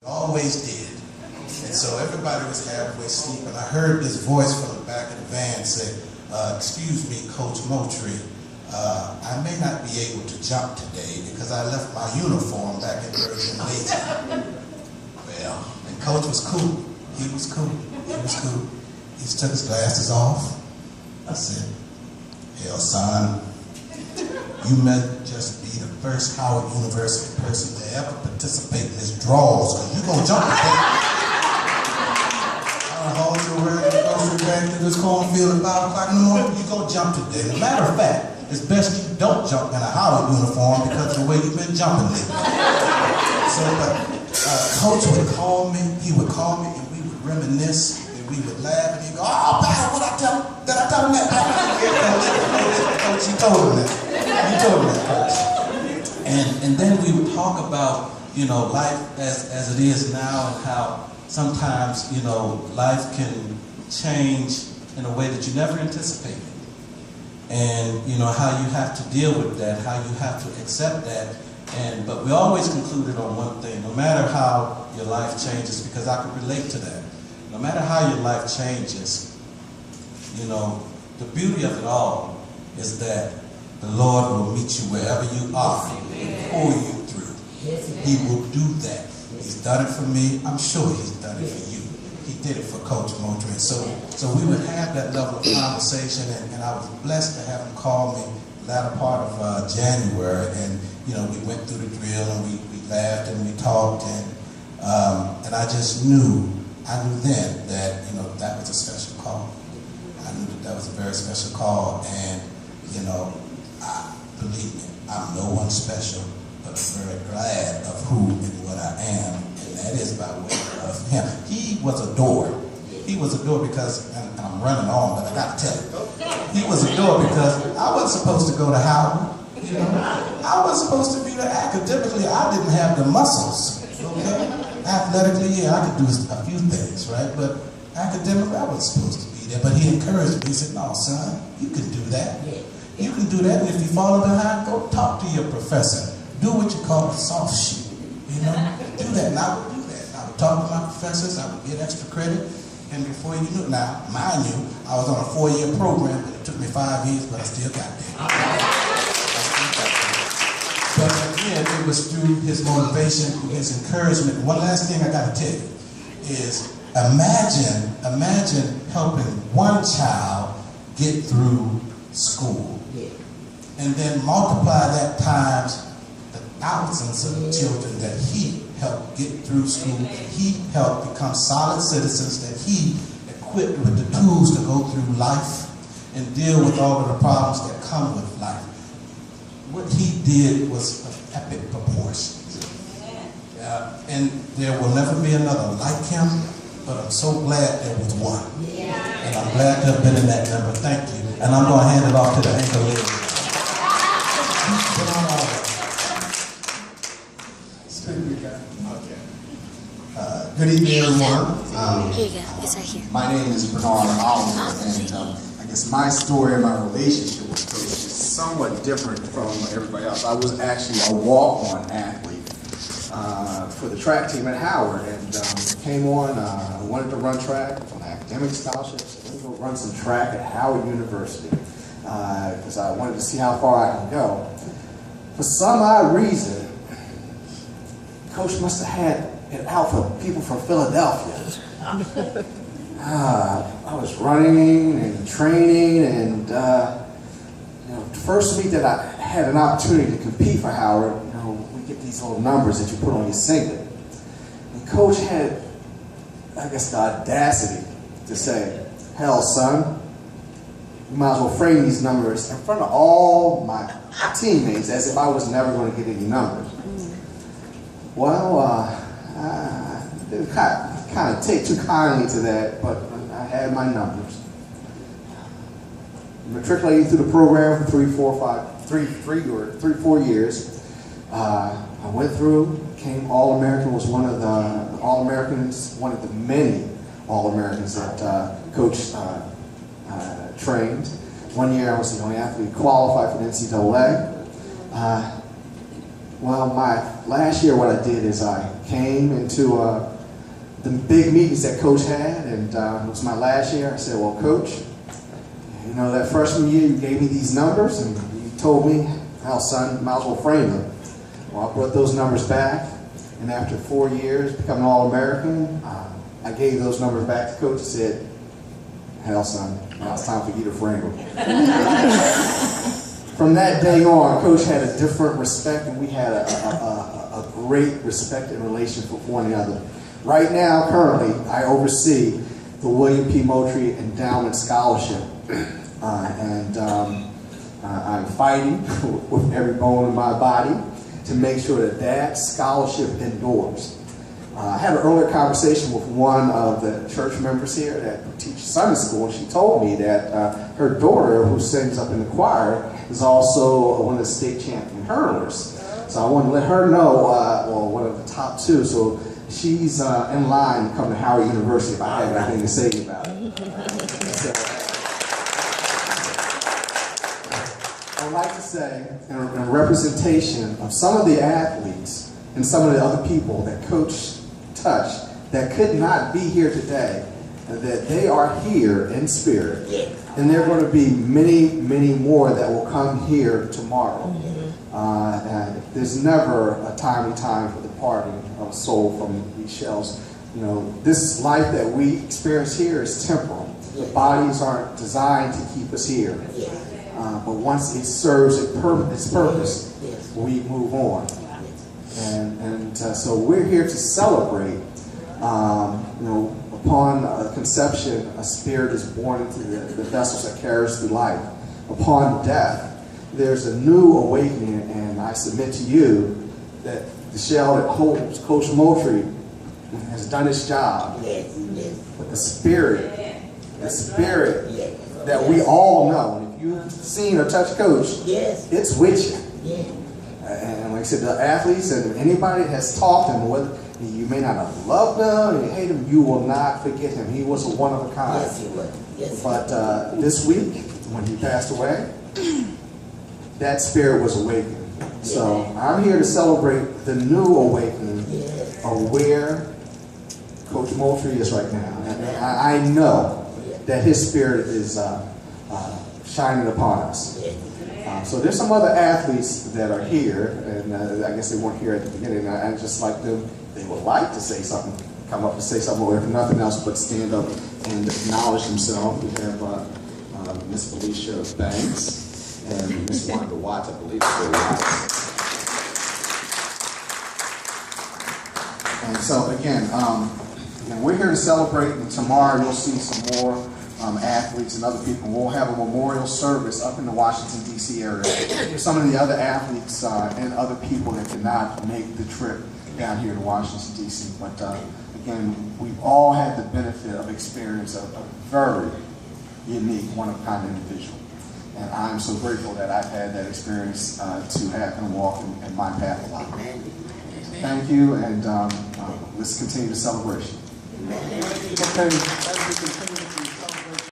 Always did. And so everybody was halfway asleep, and I heard this voice from the back of the van say, excuse me, Coach Moultrie, I may not be able to jump today because I left my uniform back in Bergen Lake. Well, and Coach was cool. He was cool. He was cool. He just took his glasses off. I said, hell, son, you may just be the first Howard University person to ever participate in this draws, because you're going to jump today. I'll hold you around the grocery bag to this cornfield at 5 o'clock in the morning. You're going to jump today. As a matter of fact, it's best you don't jump in a Howard uniform because of the way you've been jumping lately. So, Coach would call me, he would call me, and we would reminisce, and we would laugh, and he'd go, oh, Pal, what I tell him? Did I tell him that? Coach, you told him that. You told him that, Coach. And then we would talk about, you know, life as it is now, and how sometimes, you know, life can change in a way that you never anticipated. And, you know, how you have to deal with that, how you have to accept that. But we always concluded on one thing: no matter how your life changes, because I could relate to that, no matter how your life changes, you know, the beauty of it all is that the Lord will meet you wherever you are and pull you through. He will do that. He's done it for me. I'm sure he's done it for you. He did it for Coach Moultrie. So we would have that level of conversation, and I was blessed to have him call me the latter part of January, and you know, we went through the drill, and we laughed and we talked, and I just knew, then that, you know, that was a special call. I knew that was a very special call, and you know, believe me, I'm no one special, but I'm very glad of who and what I am, and that is by way of him. He was a door. He was a door because, and I'm running on, but I got to tell you, he was a door because I wasn't supposed to go to Howard. You know, I was supposed to be there academically. I didn't have the muscles. Okay, athletically, yeah, I could do a few things, right? But academically, I wasn't supposed to be there. But he encouraged me. He said, "No, son, you can do that. You can do that. And if you fall behind, go talk to your professor. Do what you call a soft shoe. You know, do that." And I would do that. I would talk to my professors. I would get extra credit. And before you knew it, now, mind you, I was on a 4-year program, but it took me 5 years, but I still got there. But again, it was through his motivation, through his encouragement. One last thing I got to tell you is imagine helping one child get through school. And then multiply that times the thousands of children that he helped get through school, that he helped become solid citizens, that he equipped with the tools to go through life and deal with all of the problems that come with life. What he did was of epic proportions. And there will never be another like him, but I'm so glad there was one. And I'm glad to have been in that number. Thank you. And I'm going to hand it off to the anchor lady. Good evening, everyone. Here you go. It's right here. My name is Bernard Oliver, and I guess my story and my relationship with Coach is somewhat different from everybody else. I was actually a walk-on athlete for the track team at Howard, and came on, wanted to run track on academic scholarships. I wanted to go run some track at Howard University because I wanted to see how far I can go. For some odd reason, Coach must have had it out for people from Philadelphia. I was running and training, and you know, the first week that I had an opportunity to compete for Howard, you know, we get these little numbers that you put on your singlet. And Coach had, I guess, the audacity to say, "Hell, son, you might as well frame these numbers in front of all my teammates as if I was never going to get any numbers." Well, I didn't kind of take too kindly to that, but I had my numbers. Matriculated through the program for 4 years. I went through, became All-American, was one of the All-Americans, one of the many All-Americans that Coach trained. 1 year I was the only athlete qualified for the NCAA. Well, my last year, what I did is I came into the big meetings that Coach had, and it was my last year. I said, well, Coach, you know, that freshman year you gave me these numbers, and you told me, hell, son, you might as well frame them. Well, I brought those numbers back, and after 4 years, becoming an All-American, I gave those numbers back to Coach and said, hell, son, now it's time for you to frame them. From that day on, Coach had a different respect, and we had a great respect and relation for one another. Right now, currently, I oversee the William P. Moultrie Endowment Scholarship, and I'm fighting with every bone in my body to make sure that that scholarship endures. I had an earlier conversation with one of the church members here that teaches Sunday school, and she told me that her daughter, who sings up in the choir, is also one of the state champion hurlers. So I want to let her know, well, one of the top two. So she's in line to come to Howard University if I have anything to say about it. So, I would like to say, in representation of some of the athletes and some of the other people that Coach touched that could not be here today, that they are here in spirit. And there are going to be many, many more that will come here tomorrow. And there's never a timely time for the parting of a soul from these shells. You know, this life that we experience here is temporal. The bodies aren't designed to keep us here. But once it serves its purpose, we move on. And so we're here to celebrate, you know, upon conception, a spirit is born into the vessels that carries through life. Upon death, there's a new awakening, and I submit to you that the shell that holds Coach Moultrie has done its job. But the spirit that we all know, and if you've seen or touched Coach, it's with you. And like I said, the athletes and anybody that has talked to him, whether you may not have loved him, you hate him, you will not forget him. He was a one of a kind. Yes, he was. Yes, but this week, when he passed away, that spirit was awakened. So I'm here to celebrate the new awakening of where Coach Moultrie is right now. And I know that his spirit is shining upon us. So there's some other athletes that are here, and I guess they weren't here at the beginning. I just like them, they would like to say something, come up and say something, or if nothing else but stand up and acknowledge themselves. We have Miss Felicia Banks and Miss Wanda Watts, I believe. And so again, we're here to celebrate, and tomorrow you'll see some more athletes and other people. We'll have a memorial service up in the Washington, D.C. area. Some of the other athletes and other people that did not make the trip down here to Washington, D.C. But again, we've all had the benefit of experience of a very unique, one-of-a-kind individual. And I'm so grateful that I've had that experience to have him walk in my path a lot. Thank you, and let's continue the celebration. Okay, as we continue to